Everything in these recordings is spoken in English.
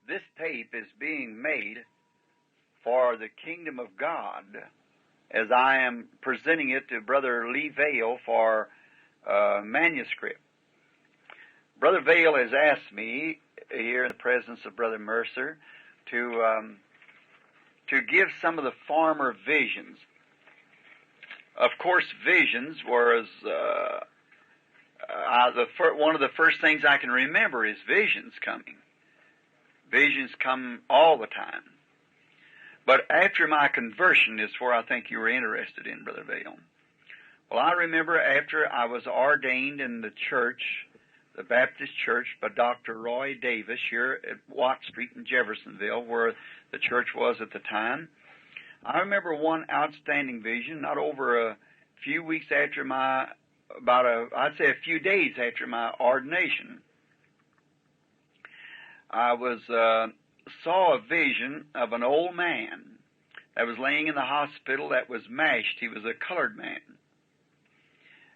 This tape is being made for the kingdom of God as I am presenting it to Brother Lee Vale for manuscript. Brother Vale has asked me here in the presence of Brother Mercer to give some of the former visions. Of course, visions was one of the first things I can remember is visions coming. Visions come all the time. But after my conversion is where I think you were interested in, Brother Vale. Well, I remember after I was ordained in the church, the Baptist church, by Dr. Roy Davis here at Watt Street in Jeffersonville, where the church was at the time. I remember one outstanding vision, not over a few weeks after I'd say a few days after my ordination. I saw a vision of an old man that was laying in the hospital that was mashed. He was a colored man.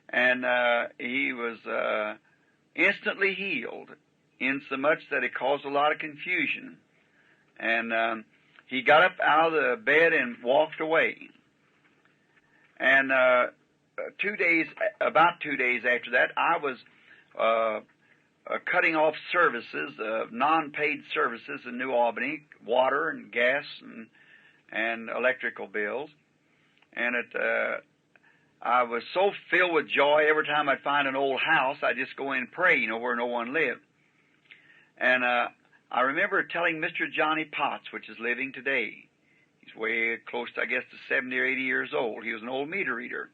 And he was instantly healed, insomuch that it caused a lot of confusion. And he got up out of the bed and walked away. And about 2 days after that, I was cutting off services, non-paid services in New Albany, water and gas and electrical bills. And I was so filled with joy every time I'd find an old house, I'd just go in and pray, where no one lived. And I remember telling Mr. Johnny Potts, which is living today. He's way close to, I guess, to 70 or 80 years old. He was an old meter reader.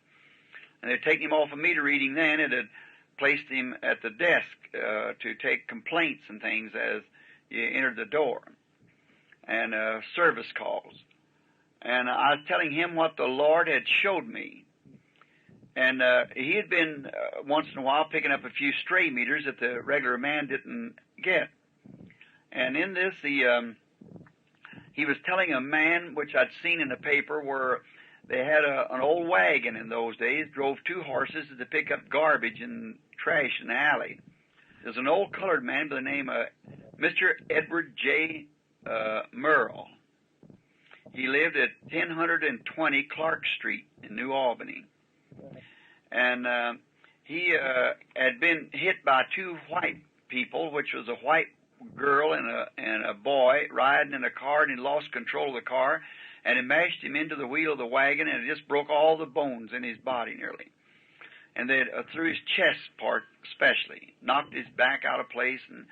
And they'd taken him off of meter reading then, and had placed him at the desk to take complaints and things as you entered the door, and service calls. And I was telling him what the Lord had showed me. And he had been, once in a while, picking up a few stray meters that the regular man didn't get. And in this, he was telling a man, which I'd seen in the paper, where they had an old wagon in those days, drove 2 horses to pick up garbage and trash in the alley. There's an old colored man by the name of Mr. Edward J. Merle. He lived at 1020 Clark Street in New Albany. And he had been hit by 2 white people, which was a white girl and a boy riding in a car, and he lost control of the car, and it mashed him into the wheel of the wagon, and it just broke all the bones in his body nearly. And they through his chest part especially, knocked his back out of place, and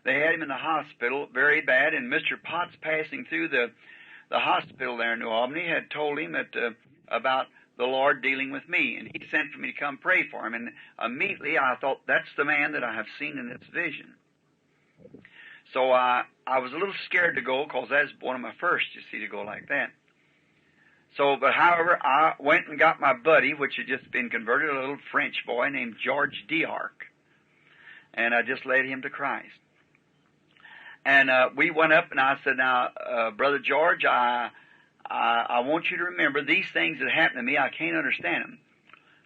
they had him in the hospital very bad. And Mr. Potts, passing through the hospital there in New Albany, had told him that about the Lord dealing with me, and he sent for me to come pray for him. And immediately I thought, that's the man that I have seen in this vision. So I was a little scared to go, because that's one of my first, you see, to go like that. So, but however, I went and got my buddy, which had just been converted, a little French boy named George D'Arc, and I just led him to Christ. And we went up, and I said, now, Brother George, I want you to remember these things that happened to me. I can't understand them.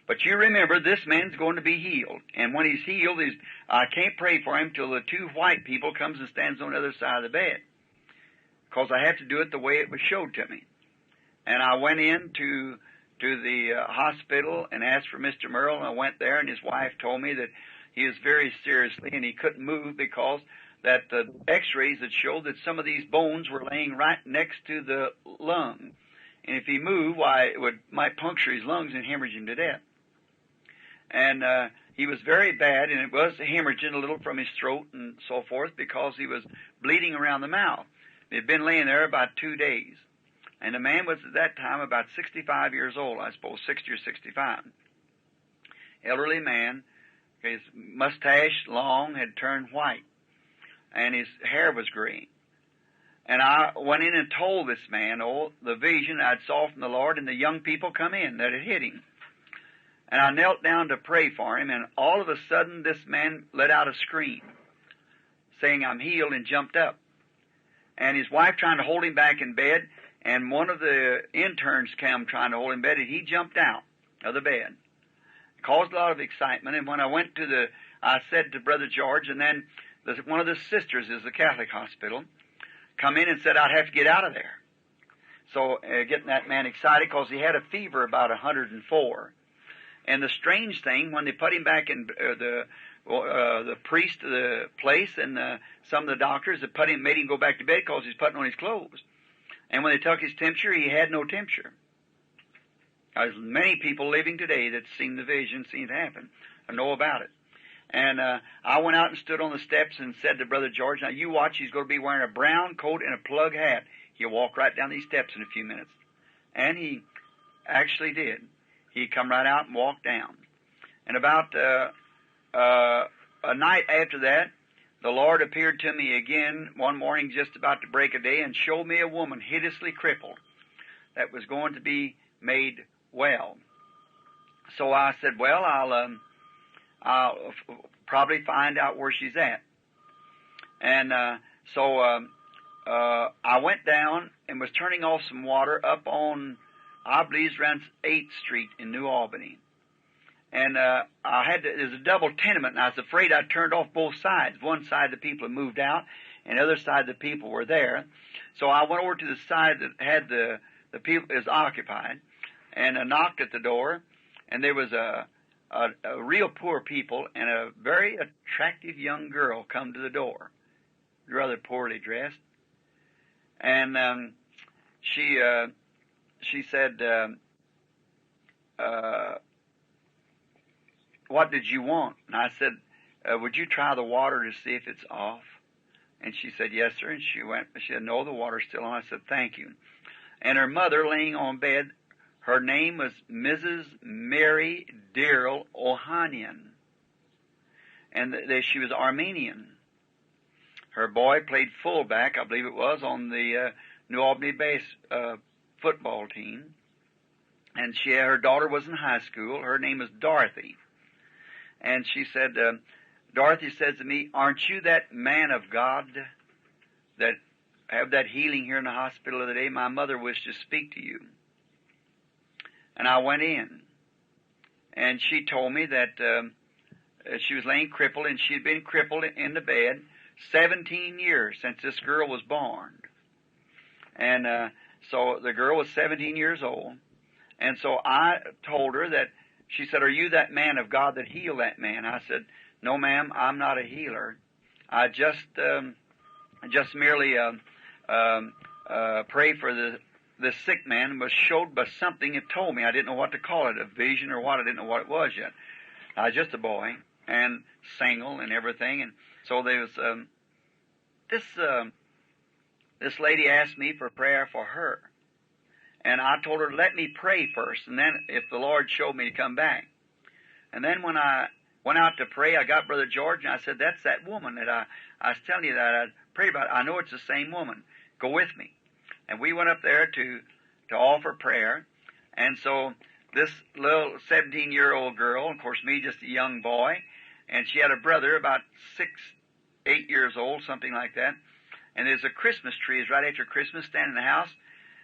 But you remember, this man's going to be healed. And when he's healed, I can't pray for him till the 2 white people comes and stands on the other side of the bed, because I have to do it the way it was showed to me. And I went in to the hospital and asked for Mr. Merle, and I went there, and his wife told me that he was very seriously, and he couldn't move because that the x-rays had showed that some of these bones were laying right next to the lung. And if he moved, why, it might puncture his lungs and hemorrhage him to death. And he was very bad, and it was hemorrhaging a little from his throat and so forth, because he was bleeding around the mouth. He had been laying there about 2 days. And the man was at that time about 65 years old, I suppose, 60 or 65. Elderly man, his mustache, long, had turned white, and his hair was gray. And I went in and told this man, the vision I'd saw from the Lord, and the young people come in that had hit him. And I knelt down to pray for him, and all of a sudden this man let out a scream, saying, I'm healed, and jumped up. And his wife trying to hold him back in bed, and one of the interns came trying to hold him in bed, and he jumped out of the bed. It caused a lot of excitement, and when I went I said to Brother George, and then one of the sisters is the Catholic hospital, come in and said I'd have to get out of there. So getting that man excited because he had a fever about 104. And the strange thing, when they put him back in the priest of the place and some of the doctors that made him go back to bed because he's putting on his clothes. And when they took his temperature, he had no temperature. There's many people living today that's seen the vision, seen it happen, and know about it. And I went out and stood on the steps and said to Brother George, now you watch, he's going to be wearing a brown coat and a plug hat. He'll walk right down these steps in a few minutes. And he actually did. He come right out and walked down. And about a night after that, the Lord appeared to me again one morning just about to break a day and showed me a woman hideously crippled that was going to be made well. So I said, well, I'll probably find out where she's at. And so I went down and was turning off some water up on, I believe, around 8th Street in New Albany. And there's a double tenement, and I was afraid I turned off both sides. One side the people had moved out, and the other side the people were there. So I went over to the side that had the people is occupied, and I knocked at the door, and there was a real poor people and a very attractive young girl come to the door, rather poorly dressed. And she said, what did you want? And I said, would you try the water to see if it's off? And she said, yes, sir. And she said, no, the water's still on. I said, thank you. And her mother laying on bed, her name was Mrs. Mary Darrell Ohanyan. And she was Armenian. Her boy played fullback, I believe it was, on the New Albany base football team. And her daughter was in high school. Her name was Dorothy. And she said, Dorothy says to me, aren't you that man of God that have that healing here in the hospital today? My mother wished to speak to you. And I went in. And she told me that she was laying crippled, and she had been crippled in the bed 17 years since this girl was born. And so the girl was 17 years old. And so I told her that, she said, are you that man of God that healed that man? I said, no, ma'am, I'm not a healer. I just merely pray for the sick man, was showed by something it told me. I didn't know what to call it, a vision or what. I didn't know what it was yet. I was just a boy and single and everything. And so there was this lady asked me for prayer for her. And I told her, let me pray first, and then if the Lord showed me to come back. And then when I went out to pray, I got Brother George, and I said, that's that woman that I was telling you that I prayed about. I know it's the same woman. Go with me. And we went up there to offer prayer. And so this little 17-year-old girl, of course me, just a young boy, and she had a brother about 8 years old, something like that. And there's a Christmas tree, it's right after Christmas, standing in the house.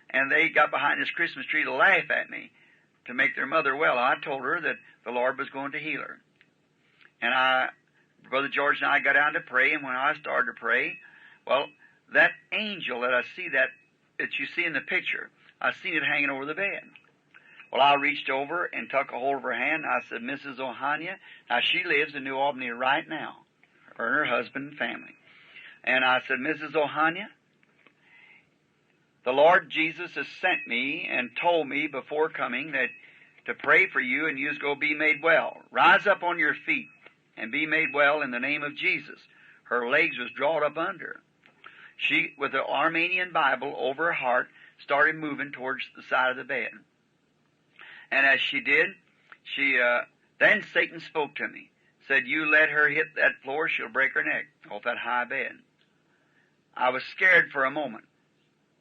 And they got behind this Christmas tree to laugh at me to make their mother well. I told her that the Lord was going to heal her. And Brother George and I got down to pray, and when I started to pray, well, that angel that I see that you see in the picture, I seen it hanging over the bed. Well, I reached over and took a hold of her hand. I said, Mrs. Ohanyan, now she lives in New Albany right now, her and her husband and family. And I said, Mrs. Ohanyan, the Lord Jesus has sent me and told me before coming that to pray for you and you's going to be made well. Rise up on your feet and be made well in the name of Jesus. Her legs was drawn up under. She, with the Armenian Bible over her heart, started moving towards the side of the bed. And as she did, then Satan spoke to me. Said, you let her hit that floor, she'll break her neck off that high bed. I was scared for a moment.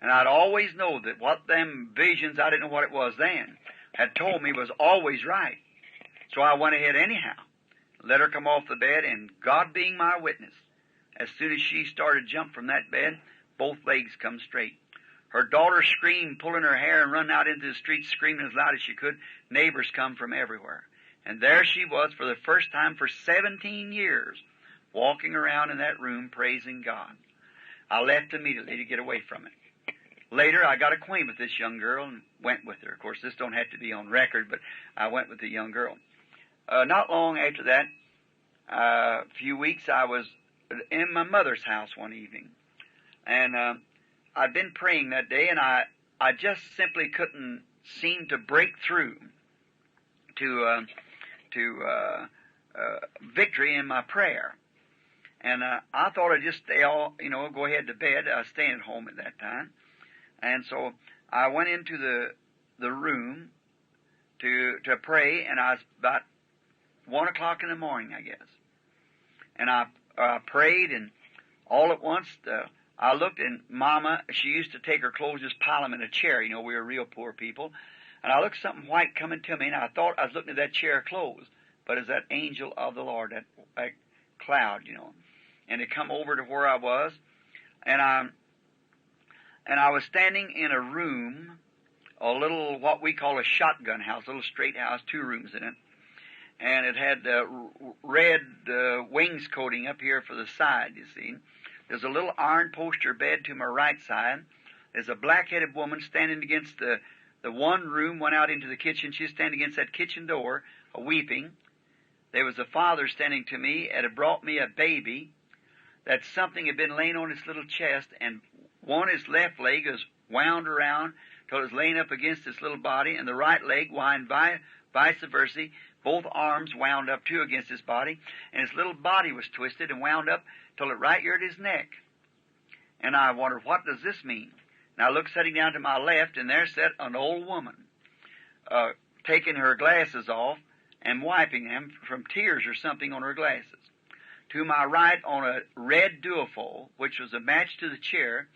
And I'd always know that what them visions, I didn't know what it was then, had told me was always right. So I went ahead anyhow, let her come off the bed, and God being my witness, as soon as she started to jump from that bed, both legs come straight. Her daughter screamed, pulling her hair, and run out into the street screaming as loud as she could. Neighbors come from everywhere. And there she was for the first time for 17 years, walking around in that room praising God. I left immediately to get away from it. Later, I got acquainted with this young girl and went with her. Of course, this don't have to be on record, but I went with the young girl. Not long after that, a few weeks, I was in my mother's house one evening. And I'd been praying that day, and I just simply couldn't seem to break through to victory in my prayer. And I thought I'd just stay go ahead to bed. I was staying at home at that time. And so I went into the room to pray, and I was about 1 o'clock in the morning, I guess. And I prayed, and all at once I looked, and Mama, she used to take her clothes, just pile them in a chair. You know, we were real poor people. And I looked something white coming to me, and I thought I was looking at that chair clothes. But it's that angel of the Lord, that cloud, you know. And it come over to where I was, and I was standing in a room, a little, what we call a shotgun house, a little straight house, 2 rooms in it. And it had red wainscoting up here for the side, you see. There's a little iron poster bed to my right side. There's a black-headed woman standing against the one room, went out into the kitchen. She's standing against that kitchen door, weeping. There was a father standing to me and had brought me a baby that something had been laying on his little chest, and his left leg was wound around till it was laying up against his little body, and the right leg wound vice versa, both arms wound up too against his body, and his little body was twisted and wound up till it right here at his neck. And I wondered, what does this mean? And I looked sitting down to my left, and there sat an old woman, taking her glasses off and wiping them from tears or something on her glasses. To my right, on a red duofoil, which was a match to the chair,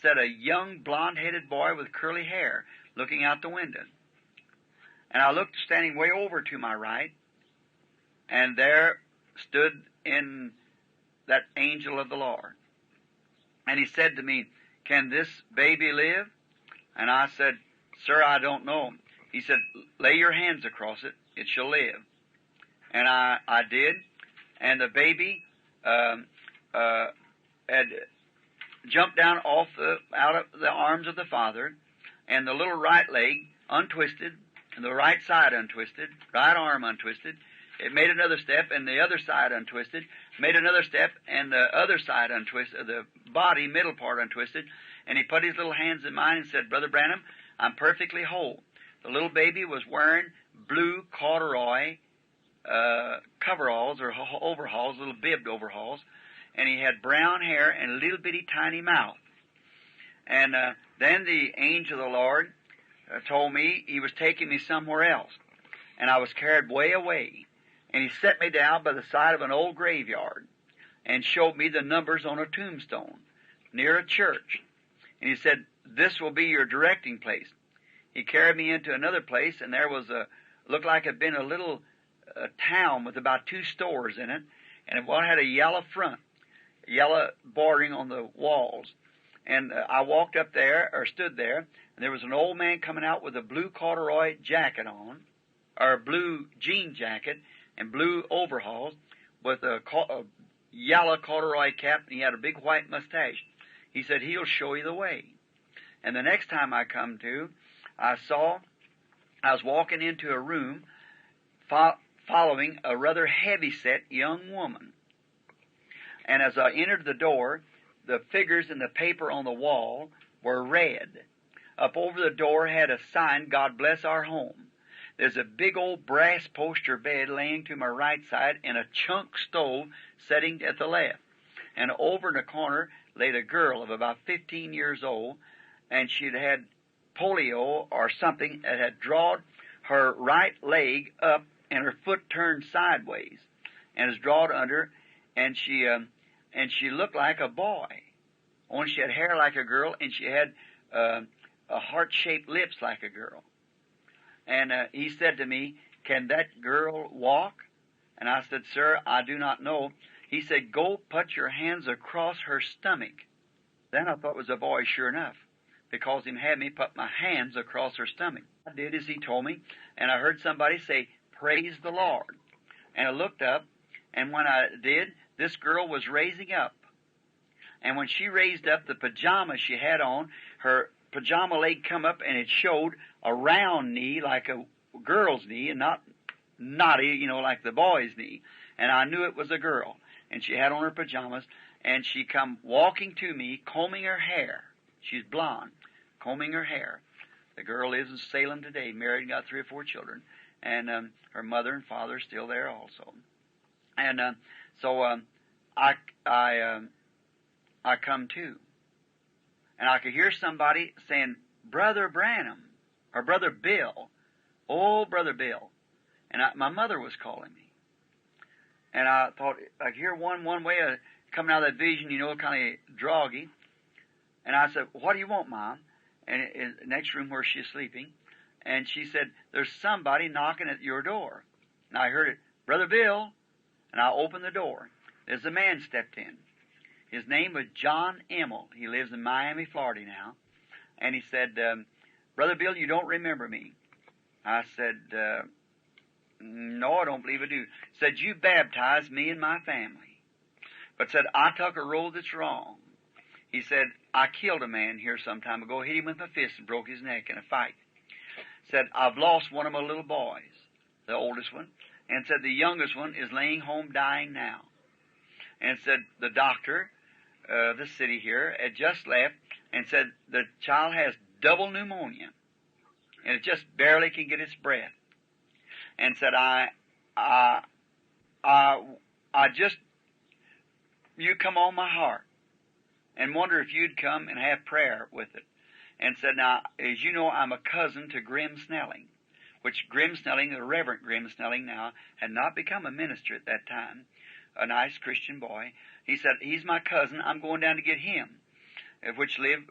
sat a young blonde-headed boy with curly hair looking out the window. And I looked, standing way over to my right, and there stood in that angel of the Lord. And he said to me, "Can this baby live?" And I said, "Sir, I don't know." He said, "Lay your hands across it, it shall live." And I did, and the baby had jumped down out of the arms of the father, and the little right leg untwisted, and the right side untwisted, right arm untwisted. It made another step, and the other side untwisted, made another step, and the other side untwisted, the body, middle part untwisted, and he put his little hands in mine and said, "Brother Branham, I'm perfectly whole." The little baby was wearing blue corduroy coveralls or overalls, little bibbed overalls, and he had brown hair and a little bitty tiny mouth. And then the angel of the Lord told me he was taking me somewhere else, and I was carried way away, and he set me down by the side of an old graveyard and showed me the numbers on a tombstone near a church, and he said, "This will be your directing place." He carried me into another place, and there was looked like it had been a little town with about 2 stores in it, and one had a yellow front, yellow bordering on the walls. And I walked up there, or stood there, and there was an old man coming out with a blue corduroy jacket on, or a blue jean jacket, and blue overalls, with a yellow corduroy cap, and he had a big white mustache. He said, "He'll show you the way." And the next time I come to, I was walking into a room following a rather heavy-set young woman. And as I entered the door, the figures in the paper on the wall were red. Up over the door had a sign, "God bless our home." There's a big old brass poster bed laying to my right side and a chunk stove sitting at the left. And over in the corner laid a girl of about 15 years old, and she'd had polio or something that had drawn her right leg up and her foot turned sideways and was drawn under, and she looked like a boy. Only she had hair like a girl, and she had a heart-shaped lips like a girl. And he said to me, "Can that girl walk?" And I said, "Sir, I do not know." He said, "Go put your hands across her stomach." Then I thought it was a boy sure enough, because he had me put my hands across her stomach. I did as he told me, and I heard somebody say, "Praise the Lord." And I looked up, and when I did, this girl was raising up. And when she raised up the pajamas she had on, her pajama leg come up and it showed a round knee like a girl's knee and not knotty, like the boy's knee. And I knew it was a girl. And she had on her pajamas, and she come walking to me, combing her hair. She's blonde, combing her hair. The girl lives in Salem today, married and got 3 or 4 children. And her mother and father are still there also. And so I come to. And I could hear somebody saying, Brother Branham, or Brother Bill. Oh, Brother Bill. And my mother was calling me. And I thought, I could hear one way of coming out of that vision, kind of droggy. And I said, what do you want, Mom? And in the next room where she's sleeping. And she said, there's somebody knocking at your door. And I heard it, Brother Bill. And I opened the door. There's a man stepped in. His name was John Emmel. He lives in Miami, Florida now. And he said, Brother Bill, you don't remember me. I said, no, I don't believe I do. Said, you baptized me and my family. But said, I took a road that's wrong. He said, I killed a man here some time ago, hit him with my fist and broke his neck in a fight. Said, I've lost one of my little boys, the oldest one. And said, the youngest one is laying home dying now. And said, the doctor, the city here, had just left and said, the child has double pneumonia. And it just barely can get its breath. And said, you come on my heart and wonder if you'd come and have prayer with it. And said, now, as you know, I'm a cousin to Grim Snelling, which Grim Snelling, the Reverend Grim Snelling now, had not become a minister at that time, a nice Christian boy. He said, he's my cousin, I'm going down to get him, which lived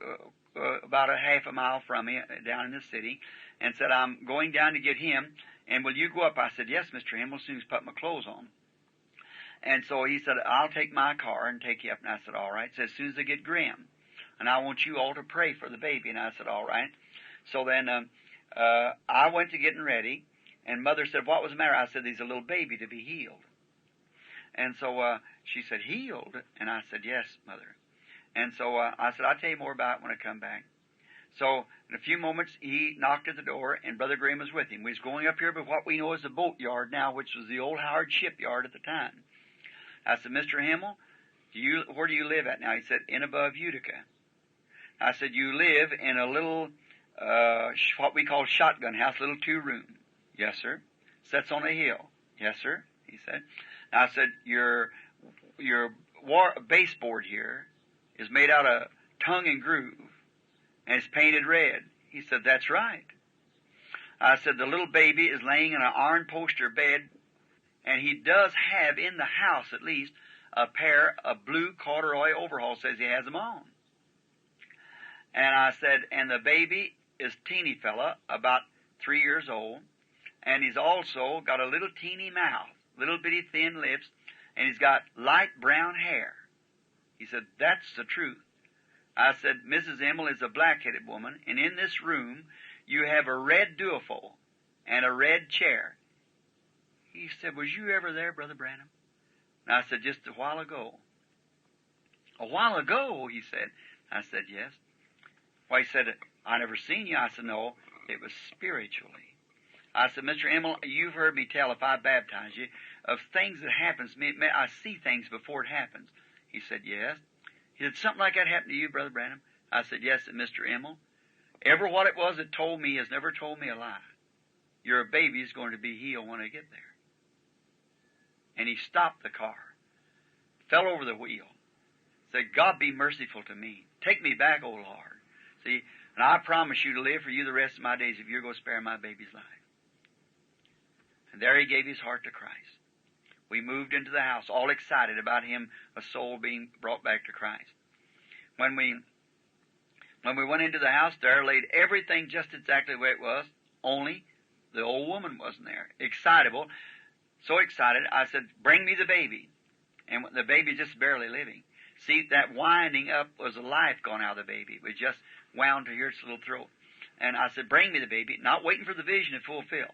about a half a mile from me down in the city, and said, I'm going down to get him. And will you go up? I said, yes, Mr. Himmel, as soon as I put my clothes on. And so he said, I'll take my car and take you up. And I said, all right. He said, as soon as I get Grim. And I want you all to pray for the baby. And I said, all right. So then I went to getting ready. And Mother said, what was the matter? I said, there's a little baby to be healed. And so she said, healed? And I said, yes, Mother. And so I said, I'll tell you more about it when I come back. So in a few moments, he knocked at the door, and Brother Graham was with him. We was going up here by what we know as the boatyard now, which was the old Howard shipyard at the time. I said, Mr. Himmel, where do you live at now? He said, in above Utica. I said, you live in a little, what we call shotgun house, little 2-room. Yes, sir. Sets on a hill. Yes, sir, he said. I said, your baseboard here is made out of tongue and groove, and it's painted red. He said, that's right. I said, the little baby is laying in an iron poster bed, and he does have in the house at least a pair of blue corduroy overalls, says he has them on. And I said, and the baby is teeny fella, about 3 years old, and he's also got a little teeny mouth, little bitty thin lips, and he's got light brown hair. He said, that's the truth. I said, Mrs. Emmel is a black-headed woman, and in this room you have a red duophone and a red chair. He said, was you ever there, Brother Branham? And I said, just a while ago. A while ago, he said. I said, yes. Well, he said, I never seen you. I said, no, it was spiritually. I said, Mr. Emmel, you've heard me tell, if I baptize you, of things that happens to me. I see things before it happens. He said, yes. He said, something like that happened to you, Brother Branham? I said, yes, said Mr. Emmel. Ever what it was that told me has never told me a lie. Your baby's going to be healed when I get there. And he stopped the car, fell over the wheel, said, God be merciful to me. Take me back, O Lord. See, and I promise you to live for you the rest of my days if you're going to spare my baby's life. And there he gave his heart to Christ. We moved into the house, all excited about him, a soul being brought back to Christ. When we went into the house, there laid everything just exactly the way it was, only the old woman wasn't there. Excitable, so excited, I said, bring me the baby. And the baby just barely living. See, that winding up was a life gone out of the baby. It was just wound to hear its little throat. And I said, bring me the baby, not waiting for the vision to fulfill.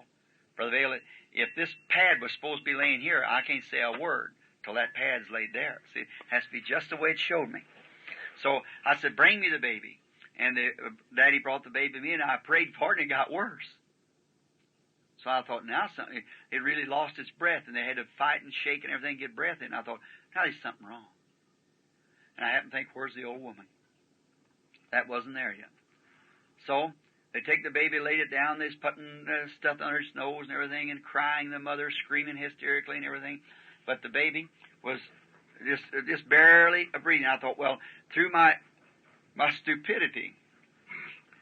Brother Vail, if this pad was supposed to be laying here, I can't say a word till that pad's laid there. See, it has to be just the way it showed me. So I said, bring me the baby. And Daddy brought the baby to me, and I prayed for it, and it got worse. So I thought, now something, it really lost its breath, and they had to fight and shake and everything to get breath in. I thought, now there's something wrong. And I happened to think, where's the old woman? That wasn't there yet. So they take the baby, laid it down, they're putting stuff under its nose and everything, and crying, the mother screaming hysterically and everything. But the baby was just barely breathing. I thought, well, through my stupidity,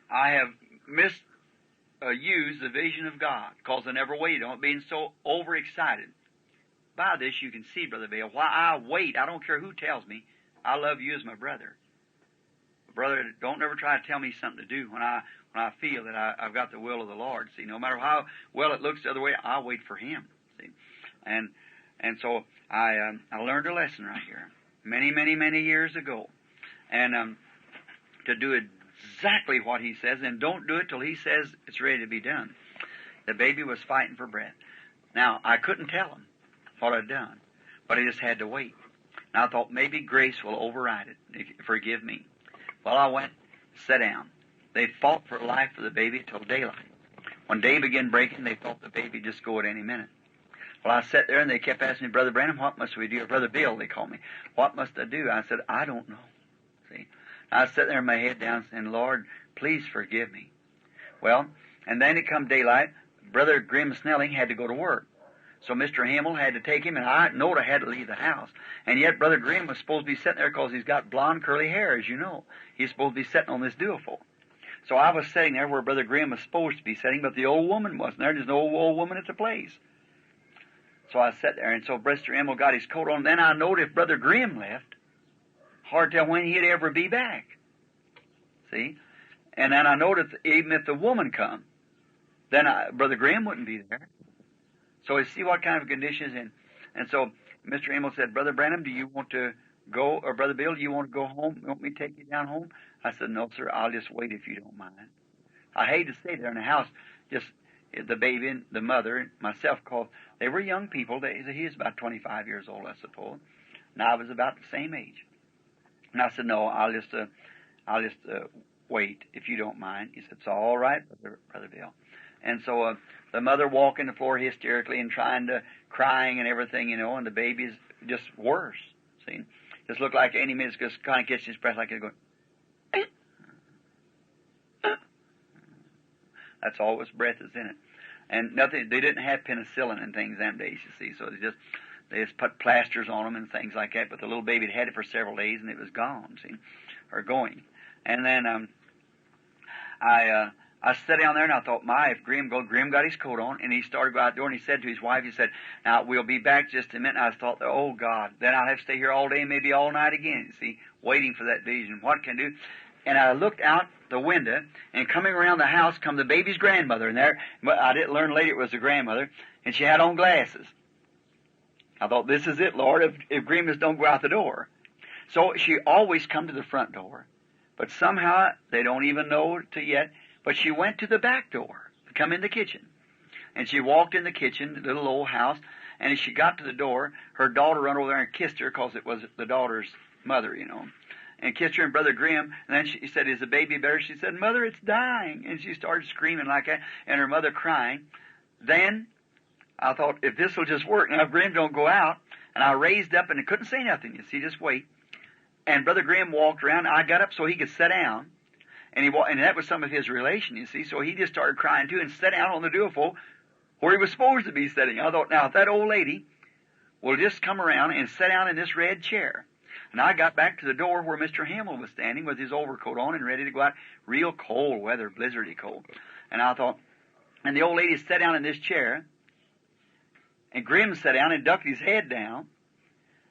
I have misused the vision of God, because I never waited on it, being so overexcited. By this you can see, Brother Bill, why I wait. I don't care who tells me. I love you as my brother. Brother, don't never try to tell me something to do when I feel that I've got the will of the Lord. See, no matter how well it looks the other way, I'll wait for Him. See, and so I learned a lesson right here many years ago, and to do exactly what He says, and don't do it till He says it's ready to be done. The baby was fighting for breath. Now I couldn't tell him what I'd done, but I just had to wait. And I thought maybe grace will override it. Forgive me. Well, I went, sat down. They fought for life for the baby till daylight. When day began breaking, they thought the baby would just go at any minute. Well, I sat there, and they kept asking me, Brother Branham, what must we do? Or Brother Bill, they called me. What must I do? I said, I don't know. See, I sat there with my head down saying, Lord, please forgive me. Well, and then it come daylight. Brother Grimm Snelling had to go to work. So Mr. Himmel had to take him, and I knowed I had to leave the house. And yet Brother Grimm was supposed to be sitting there because he's got blonde curly hair, as you know. He's supposed to be sitting on this duophone. So I was sitting there where Brother Grimm was supposed to be sitting, but the old woman wasn't there. There's no old woman at the place. So I sat there, and so Mr. Himmel got his coat on. Then I knowed if Brother Grimm left, hard to tell when he'd ever be back. See? And then I knowed even if the woman come, then Brother Grimm wouldn't be there. So you see what kind of conditions in. And so Mr. Himmel said, Brother Branham, do you want to go, or Brother Bill, do you want to go home? You want me to take you down home? I said, no, sir, I'll just wait if you don't mind. I hate to stay there in the house, just the baby and the mother and myself, because they were young people. He was about 25 years old, I suppose, and I was about the same age. And I said, no, I'll just wait if you don't mind. He said, it's all right, Brother Bill. And so the mother walking the floor hysterically and crying and everything, you know, and the baby's just worse. See, just looked like any minute just kind of catching his breath like it's going. That's all its breath is in it, and nothing. They didn't have penicillin and things them days, you see. So they just put plasters on them and things like that. But the little baby had it for several days and it was gone. See, or going, and then I sat down there and I thought, if Grimm got his coat on, and he started to go out the door, and he said to his wife, he said, now we'll be back just a minute. And I thought, oh God, then I'll have to stay here all day, maybe all night again, you see, waiting for that vision. What can I do? And I looked out the window, and coming around the house come the baby's grandmother in there. But I didn't learn later it was the grandmother, and she had on glasses. I thought, this is it, Lord, if Grimm just don't go out the door. So she always come to the front door, but somehow they don't even know it yet. But she went to the back door to come in the kitchen. And she walked in the kitchen, the little old house, and as she got to the door, her daughter ran over there and kissed her, because it was the daughter's mother, you know, and kissed her and Brother Grimm. And then she said, is the baby better? She said, Mother, it's dying. And she started screaming like that, and her mother crying. Then I thought, if this will just work, now if Grimm don't go out, and I raised up, and I couldn't say nothing, you see, just wait. And Brother Grimm walked around. I got up so he could sit down. And that was some of his relation, you see. So he just started crying too and sat down on the duophone where he was supposed to be sitting. I thought, now if that old lady will just come around and sit down in this red chair. And I got back to the door where Mr. Himmel was standing with his overcoat on and ready to go out. Real cold weather, blizzardy cold. And I thought, and the old lady sat down in this chair, and Grimm sat down and ducked his head down,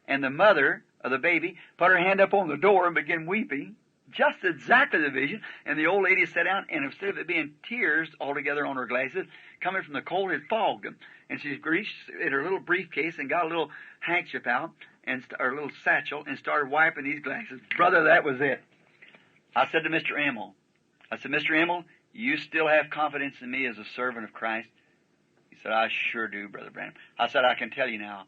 and the mother of the baby put her hand up on the door and began weeping. Just exactly the vision. And the old lady sat down, and instead of it being tears altogether on her glasses, coming from the cold, it fogged them. And she reached in her little briefcase and got a little handkerchief out, or a little satchel, and started wiping these glasses. Brother, that was it. I said to Mr. Himmel, Mr. Himmel, you still have confidence in me as a servant of Christ? He said, I sure do, Brother Branham. I said, I can tell you now.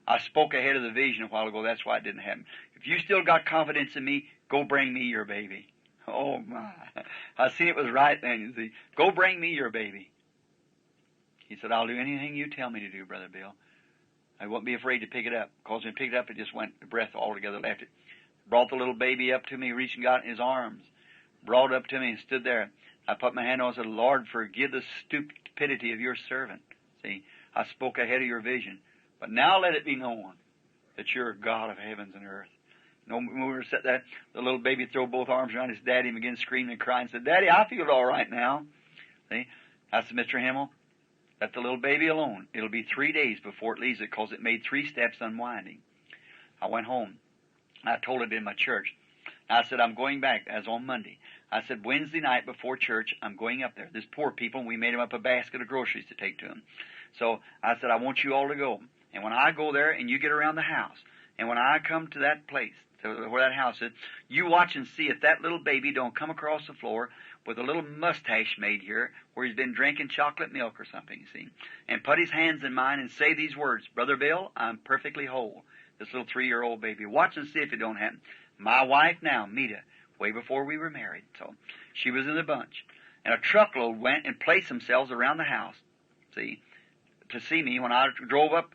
I spoke ahead of the vision a while ago. That's why it didn't happen. If you still got confidence in me, Go bring me your baby. Oh, my. I seen it was right then, you see. Go bring me your baby. He said, I'll do anything you tell me to do, Brother Bill. I won't be afraid to pick it up. Because when I picked it up, it just went, the breath altogether left it. Brought the little baby up to me, reached and got it in his arms. Brought it up to me and stood there. I put my hand on it and said, Lord, forgive the stupidity of your servant. See, I spoke ahead of your vision. But now let it be known that you're a God of heavens and earth. When we were sitting there, the little baby threw both arms around his daddy and began screaming and crying and said, Daddy, I feel all right now. See, I said, Mr. Himmel, let the little baby alone. It'll be 3 days before it leaves it because it made 3 steps unwinding. I went home. I told it in my church. I said, I'm going back as on Monday. I said, Wednesday night before church, I'm going up there. There's poor people, and we made them up a basket of groceries to take to them. So I said, I want you all to go. And when I go there and you get around the house, and when I come to that place, to where that house is, you watch and see if that little baby don't come across the floor with a little mustache made here where he's been drinking chocolate milk or something, you see, and put his hands in mine and say these words, Brother Bill, I'm perfectly whole. This little 3-year-old baby. Watch and see if it don't happen. My wife now, Mita, way before we were married, so she was in the bunch. And a truckload went and placed themselves around the house, see, to see me when I drove up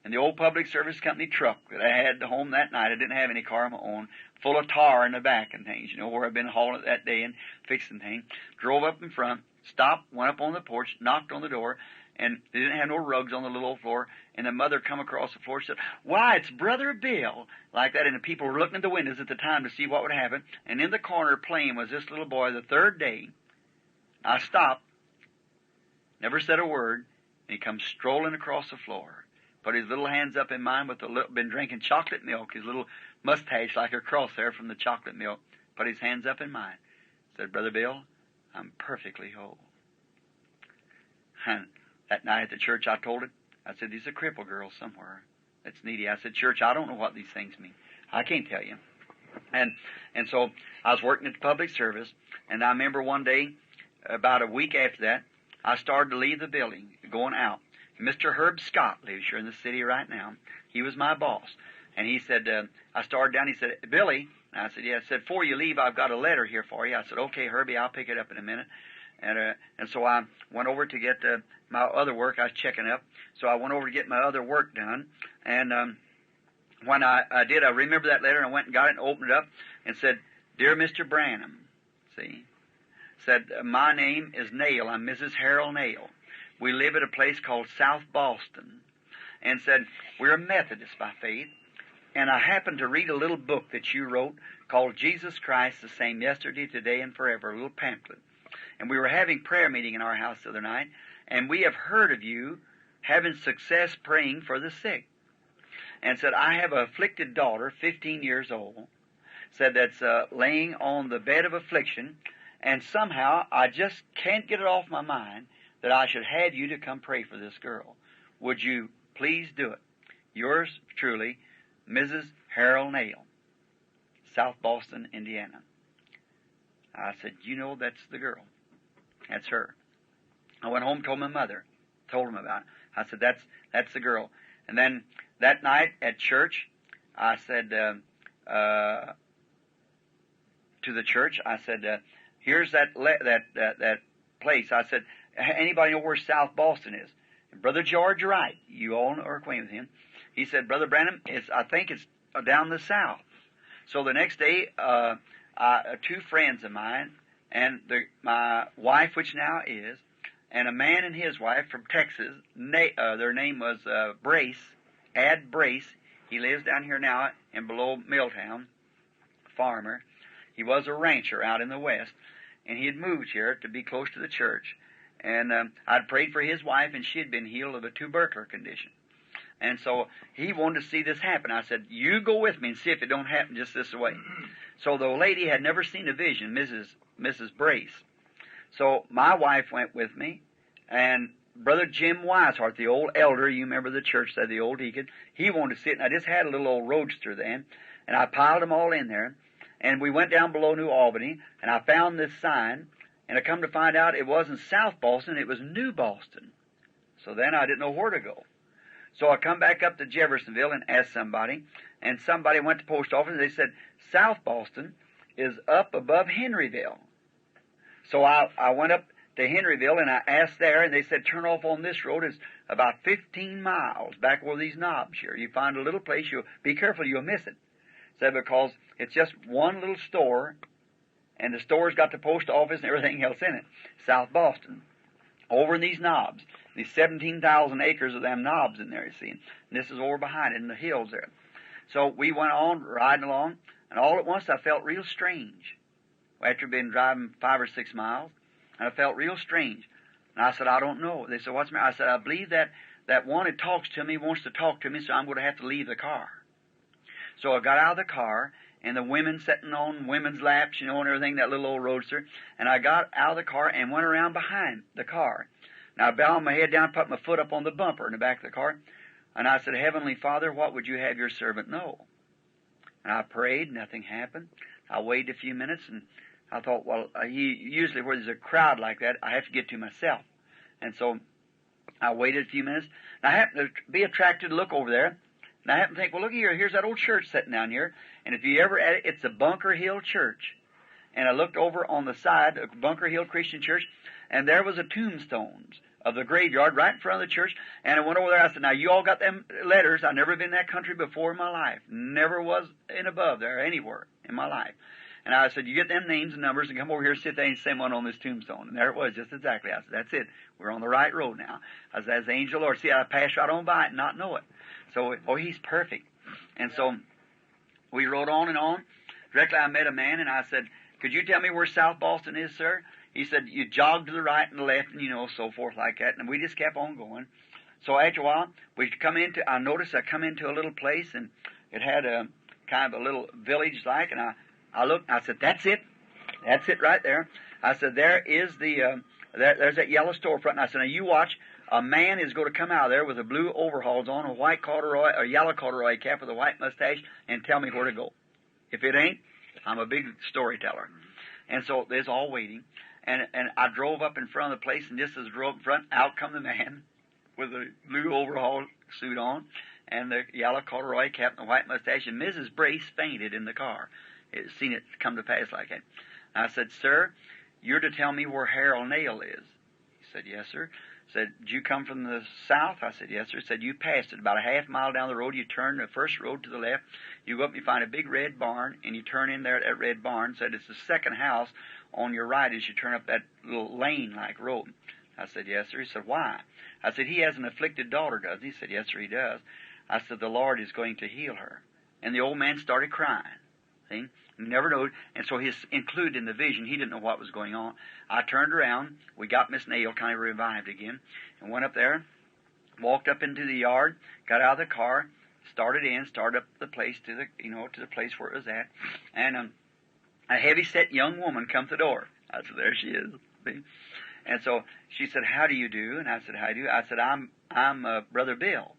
in the old public service company truck that I had home that night. I didn't have any car of my own, full of tar in the back and things, you know, where I'd been hauling it that day and fixing things. Drove up in front, stopped, went up on the porch, knocked on the door, and they didn't have no rugs on the little old floor. And the mother come across the floor and said, Why, it's Brother Bill, like that. And the people were looking at the windows at the time to see what would happen. And in the corner playing was this little boy the 3rd day. I stopped, never said a word, and he comes strolling across the floor. Put his little hands up in mine with been drinking chocolate milk, his little mustache like a crosshair from the chocolate milk. Put his hands up in mine. Said, Brother Bill, I'm perfectly whole. And that night at the church I told it, I said, there's a crippled girl somewhere that's needy. I said, church, I don't know what these things mean. I can't tell you. And so I was working at the public service, and I remember one day, about a week after that, I started to leave the building, going out. Mr. Herb Scott lives here in the city right now. He was my boss. And he said, I started down, he said, Billy, and I said, yeah. I said, before you leave, I've got a letter here for you. I said, okay, Herbie, I'll pick it up in a minute. And so I went over to get my other work. I was checking up. So I went over to get my other work done. And when I did, I remember that letter, and I went and got it and opened it up and said, Dear Mr. Branham, see, said, my name is Nail. I'm Mrs. Harold Nail. We live at a place called South Boston. And said, we're Methodists by faith. And I happened to read a little book that you wrote called Jesus Christ, the same yesterday, today, and forever, a little pamphlet. And we were having prayer meeting in our house the other night, and we have heard of you having success praying for the sick. And said, I have an afflicted daughter, 15 years old, said that's laying on the bed of affliction, and somehow I just can't get it off my mind that I should have you to come pray for this girl. Would you please do it? Yours truly, Mrs. Harold Nail, South Boston, Indiana. I said, you know, that's the girl. That's her. I went home, told my mother, told him about it. I said, that's the girl. And then that night at church, I said to the church, I said, here's that place. I said, anybody know where South Boston is? And Brother George Wright, you all are acquainted with him. He said, Brother Branham, I think it's down the south. So the next day, 2 friends of mine, and my wife, which now is, and a man and his wife from Texas, their name was Ad Brace. He lives down here now in below Milltown, farmer. He was a rancher out in the west, and he had moved here to be close to the church. And I'd prayed for his wife, and she had been healed of a tubercular condition. And so he wanted to see this happen. I said, you go with me and see if it don't happen just this way. So the lady had never seen a vision, Mrs. Brace. So my wife went with me, and Brother Jim Weishart, the old elder, you remember the church said, the old deacon, he wanted to see it. And I just had a little old roadster then, and I piled them all in there. And we went down below New Albany, and I found this sign, and I come to find out it wasn't South Boston, it was New Boston. So then I didn't know where to go. So I come back up to Jeffersonville and asked somebody, and somebody went to the post office, and they said, South Boston, is up above Henryville. So I went up to Henryville and I asked there, and they said, turn off on this road. It's about 15 miles back where these knobs here. You find a little place, you'll be careful, you'll miss it. Said because it's just one little store, and the store's got the post office and everything else in it. South Boston. Over in these knobs. These 17,000 acres of them knobs in there, you see. And this is over behind it in the hills there. So we went on riding along, and all at once I felt real strange. After being driving 5 or 6 miles, and I felt real strange. And I said, I don't know. They said, what's the matter? I said, I believe that one that talks to me wants to talk to me, so I'm going to have to leave the car. So I got out of the car, and the women sitting on women's laps, you know, and everything, that little old roadster. And I got out of the car and went around behind the car. And I bowed my head down, put my foot up on the bumper in the back of the car. And I said, Heavenly Father, what would you have your servant know? And I prayed, nothing happened. I waited a few minutes, and I thought, well, usually where there's a crowd like that, I have to get to myself. And so I waited a few minutes, and I happened to be attracted to look over there, and I happened to think, well, look here, here's that old church sitting down here, and if you ever at it, it's a Bunker Hill Church. And I looked over on the side of Bunker Hill Christian Church, and there was a tombstones of the graveyard right in front of the church, and I went over there, I said, now, you all got them letters. I've never been in that country before in my life. Never was in above there anywhere in my life. And I said, you get them names and numbers and come over here and sit there and send one on this tombstone. And there it was, just exactly. I said, that's it. We're on the right road now. I said, that's the angel of the Lord. See, I passed right on by it and not know it. So, he's perfect. And so we rode on and on. Directly I met a man, and I said, could you tell me where South Boston is, sir? He said, you jog to the right and the left, and, you know, so forth like that. And we just kept on going. So after a while, I noticed I come into a little place, and it had a kind of a little village-like, and I looked, I said, that's it. That's it right there. I said, there is there's that yellow storefront. And I said, now you watch, a man is going to come out of there with a blue overalls on, a white corduroy, or yellow corduroy cap with a white mustache, and tell me where to go. If it ain't, I'm a big storyteller. And so there's all waiting. And I drove up in front of the place, and just as I drove in front, out come the man with the blue overall suit on, and the yellow corduroy cap and the white mustache, and Mrs. Brace fainted in the car. Seen it come to pass like that. I said, sir, you're to tell me where Harold Nail is. He said, yes, sir. Said, did you come from the south? I said, yes, sir. He said, you passed it about a half mile down the road. You turn the first road to the left. You go up and you find a big red barn, and you turn in there at that red barn. Said, it's the second house on your right as you turn up that little lane-like road. I said, yes, sir. He said, why? I said, he has an afflicted daughter, does he? He said, yes, sir, he does. I said, the Lord is going to heal her. And the old man started crying. See? He never knew, and so he's included in the vision. He didn't know what was going on. I turned around. We got Miss Nail kind of revived again, and went up there, walked up into the yard, got out of the car, started up the place to the place where it was at, and a heavy-set young woman come to the door. I said, there she is. See? And so she said, how do you do? And I said, how do you? I said, I'm Brother Bill.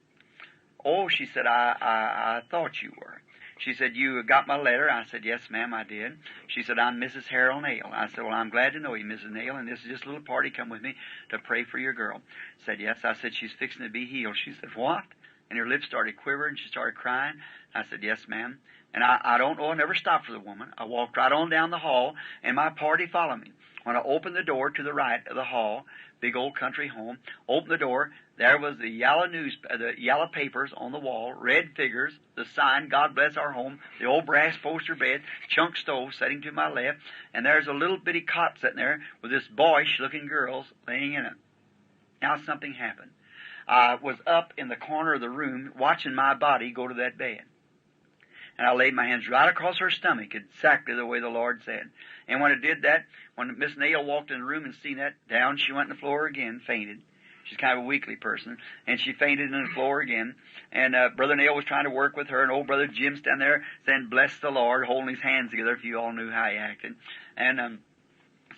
Oh, she said, I thought you were. She said, you got my letter? I said, yes, ma'am, I did. She said, I'm Mrs. Harold Nail. I said, well, I'm glad to know you, Mrs. Nail, and this is just a little party. Come with me to pray for your girl. Said, yes. I said, she's fixing to be healed. She said, what? And her lips started quivering. She started crying. I said, yes, ma'am. And I don't know, I never stopped for the woman. I walked right on down the hall, and my party followed me. When I opened the door to the right of the hall, big old country home, opened the door, there was the yellow papers on the wall, red figures, the sign, God bless our home, the old brass poster bed, chunk stove sitting to my left, and there's a little bitty cot sitting there with this boyish-looking girl laying in it. Now something happened. I was up in the corner of the room watching my body go to that bed. And I laid my hands right across her stomach, exactly the way the Lord said. And when it did that, when Miss Nail walked in the room and seen that, down she went on the floor again, fainted. She's kind of a weakly person, and she fainted on the floor again. And Brother Nail was trying to work with her, and old Brother Jim standing there saying, bless the Lord, holding his hands together, if you all knew how he acted. And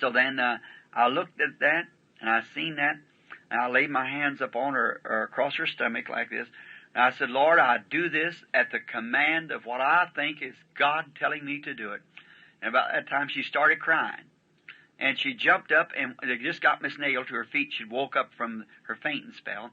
so then I looked at that, and I seen that, and I laid my hands up on her, or across her stomach like this. And I said, Lord, I do this at the command of what I think is God telling me to do it. And about that time she started crying. and she jumped up, and they just got Miss Nail to her feet. She'd woke up from her fainting spell.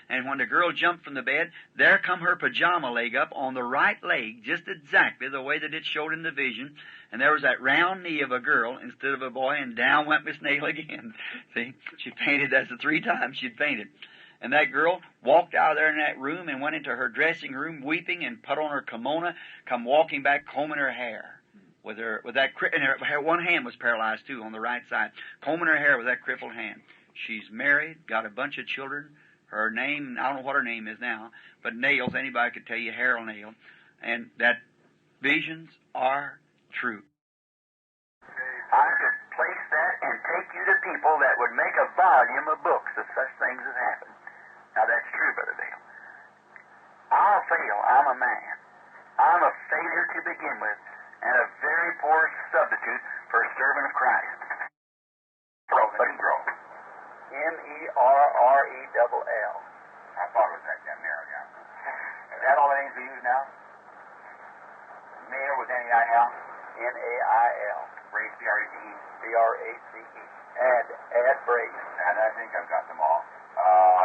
And when the girl jumped from the bed, there come her pajama leg up on the right leg, just exactly the way that it showed in the vision. And there was that round knee of a girl instead of a boy, and down went Miss Nail again. See, she fainted. That's the 3 times she'd fainted. And that girl walked out of there in that room and went into her dressing room weeping and put on her kimono, come walking back combing her hair. And her one hand was paralyzed too on the right side, combing her hair with that crippled hand. She's married, got a bunch of children. Her name, I don't know what her name is now, but Nails, anybody could tell you, Harold Nail. And that visions are true. I could place that and take you to people that would make a volume of books if such things has happened. Now that's true, Brother Dale. I'll fail. I'm a man. I'm a failure to begin with, and a very poor substitute for a servant of Christ. But he grow. M-E-R-R-E-double-L. I thought it was that Nail, yeah. Is that all the names we use now? Nail with N-E-I-L? N-A-I-L. Brace, B-R-A-C-E. B-R-A-C-E. Add Brace. And I think I've got them all.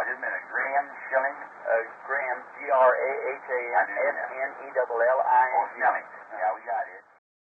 Just a minute. Graham, Schilling. Graham, G-R-A-H-A-M-S-N-E-double-L-I-N-G. Oh, Schilling. Yeah, we got